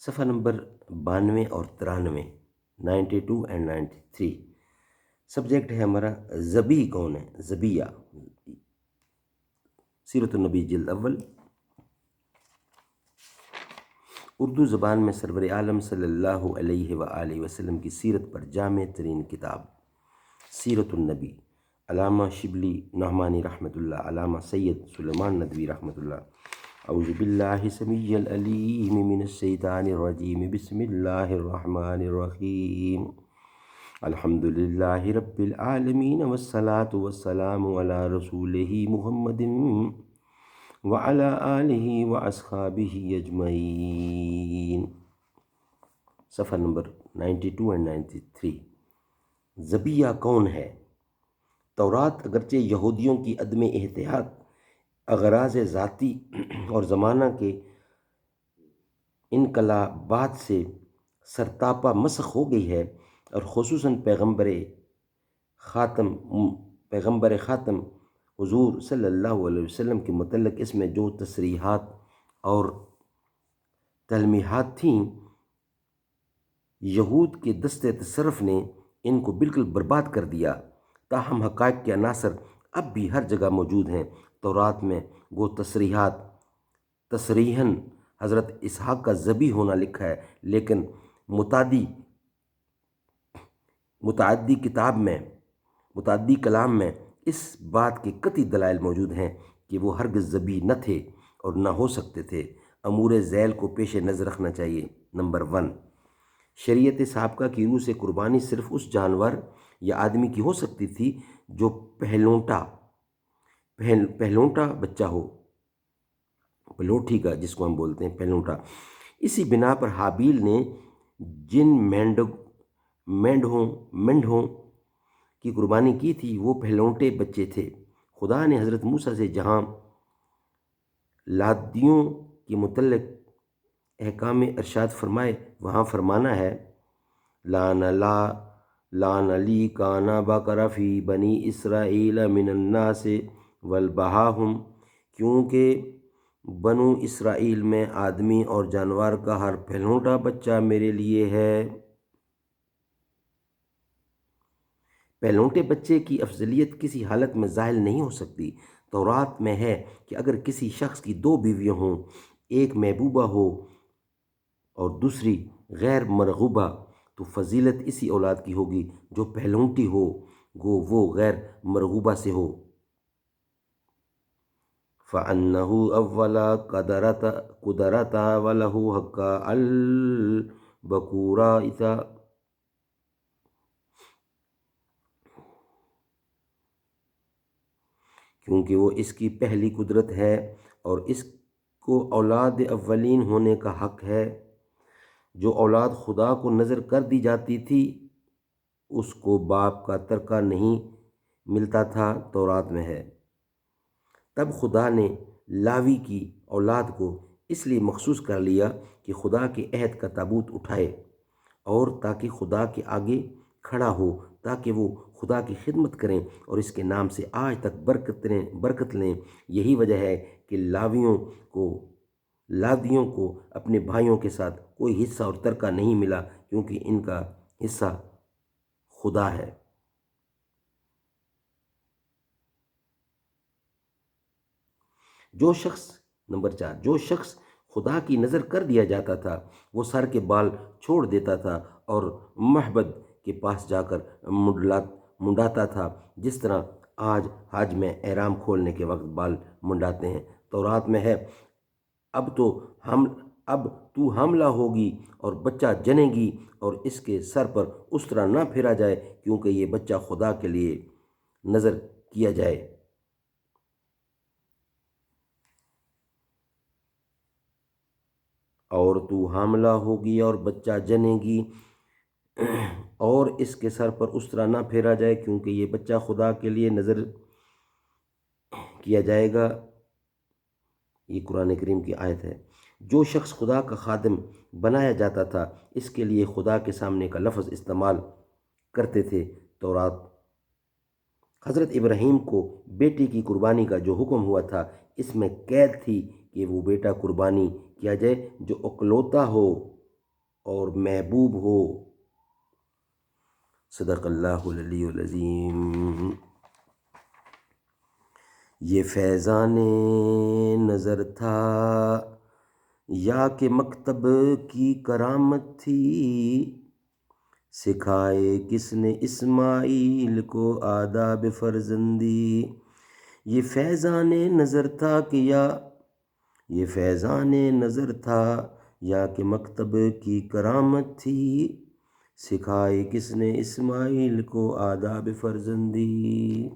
صفحہ نمبر 92 اور 93، 92 and 93۔ Subject ہے ہمارا ذبی کون ہے، ذبیہ، سیرت النبی جلد اول۔ اردو زبان میں سرور عالم صلی اللہ علیہ وآلہ وسلم کی سیرت پر جامع ترین کتاب سیرت النبی، علامہ شبلی نعمانی رحمۃ اللہ، علامہ سید سلیمان ندوی رحمۃ اللہ۔ اعوذ باللہ سمیع العلیم من الشیطان الرجیم، بسم اللہ الرحمن الرحیم۔ الحمد للہ رب العالمین والصلاة والسلام علی رسولہ محمد وعلی آلہ واصحابہ اجمعین۔ صفحہ نمبر 92 اینڈ 93۔ ذبیہ کون ہے؟ تورات اگرچہ یہودیوں کی عدم احتیاط، اغراض ذاتی اور زمانہ کے انقلابات سے سرتاپا مسخ ہو گئی ہے، اور خصوصاً پیغمبر خاتم حضور صلی اللہ علیہ وسلم کے متعلق اس میں جو تصریحات اور تلمیحات تھیں، یہود کے دست تصرف نے ان کو بالکل برباد کر دیا۔ تاہم حقائق کے عناصر اب بھی ہر جگہ موجود ہیں۔ تورات میں وہ تصریحات تصریحاً حضرت اسحاق کا ذبح ہونا لکھا ہے، لیکن متعدی کلام میں اس بات کے قطعی دلائل موجود ہیں کہ وہ ہرگز ذبح نہ تھے اور نہ ہو سکتے تھے۔ امور ذیل کو پیش نظر رکھنا چاہیے۔ نمبر 1، شریعت سابقہ کی روح سے قربانی صرف اس جانور یا آدمی کی ہو سکتی تھی جو پہلونٹا بچہ ہو، پلوٹھی کا جس کو ہم بولتے ہیں پہلونٹا۔ اسی بنا پر حابیل نے جن مینڈھوں کی قربانی کی تھی وہ پہلونٹے بچے تھے۔ خدا نے حضرت موسیٰ سے جہاں لادیوں کے متعلق احکام ارشاد فرمائے، وہاں فرمانا ہے لان لی کانا بقر فی بنی اسرائیل من الناس والبہاہم، کیونکہ بنو اسرائیل میں آدمی اور جانور کا ہر پہلونٹا بچہ میرے لیے ہے۔ پہلونٹے بچے کی افضلیت کسی حالت میں ظاہر نہیں ہو سکتی۔ تورات میں ہے کہ اگر کسی شخص کی 2 بیویاں ہوں، ایک محبوبہ ہو اور دوسری غیر مرغوبہ، تو فضیلت اسی اولاد کی ہوگی جو پہلونٹی ہو، گو وہ غیر مرغوبہ سے ہو۔ فَأَنَّهُ أَوَّلَ قَدَرَتَ وَلَهُ حَقَّ الْبَكُورَةِ، کیونکہ وہ اس کی پہلی قدرت ہے اور اس کو اولاد اولین ہونے کا حق ہے۔ جو اولاد خدا کو نظر کر دی جاتی تھی اس کو باپ کا ترکہ نہیں ملتا تھا، تورات میں ہے۔ تب خدا نے لاوی کی اولاد کو اس لیے مخصوص کر لیا کہ خدا کے عہد کا تابوت اٹھائے اور تاکہ خدا کے آگے کھڑا ہو، تاکہ وہ خدا کی خدمت کریں اور اس کے نام سے آج تک برکت لیں۔ یہی وجہ ہے کہ لادیوں کو اپنے بھائیوں کے ساتھ کوئی حصہ اور ترکہ نہیں ملا، کیونکہ ان کا حصہ خدا ہے۔ نمبر 4، جو شخص خدا کی نظر کر دیا جاتا تھا وہ سر کے بال چھوڑ دیتا تھا اور معبد کے پاس جا کر منڈاتا تھا، جس طرح آج حج میں احرام کھولنے کے وقت بال منڈاتے ہیں۔ تورات میں ہے اب تو حاملہ ہوگی اور بچہ جنے گی، اور اس کے سر پر اس طرح نہ پھیرا جائے کیونکہ یہ بچہ خدا کے لیے نظر کیا جائے۔ اور تو حاملہ ہوگی اور بچہ جنے گی اور اس کے سر پر اس طرح نہ پھیرا جائے کیونکہ یہ بچہ خدا کے لیے نظر کیا جائے گا۔ یہ قرآن کریم کی آیت ہے۔ جو شخص خدا کا خادم بنایا جاتا تھا اس کے لیے خدا کے سامنے کا لفظ استعمال کرتے تھے۔ تورات حضرت ابراہیم کو بیٹے کی قربانی کا جو حکم ہوا تھا، اس میں قید تھی کہ وہ بیٹا قربانی کیا جائے جو اکلوتا ہو اور محبوب ہو۔ صدق اللہ العلی العظیم۔ یہ فیضان نظر تھا یا کہ مکتب کی کرامت تھی، سکھائے کس نے اسماعیل کو آداب فرزندی۔ یہ فیضان نظر تھا یہ فیضان نظر تھا یا کہ مکتب کی کرامت تھی، سکھائے کس نے اسماعیل کو آداب فرزندی۔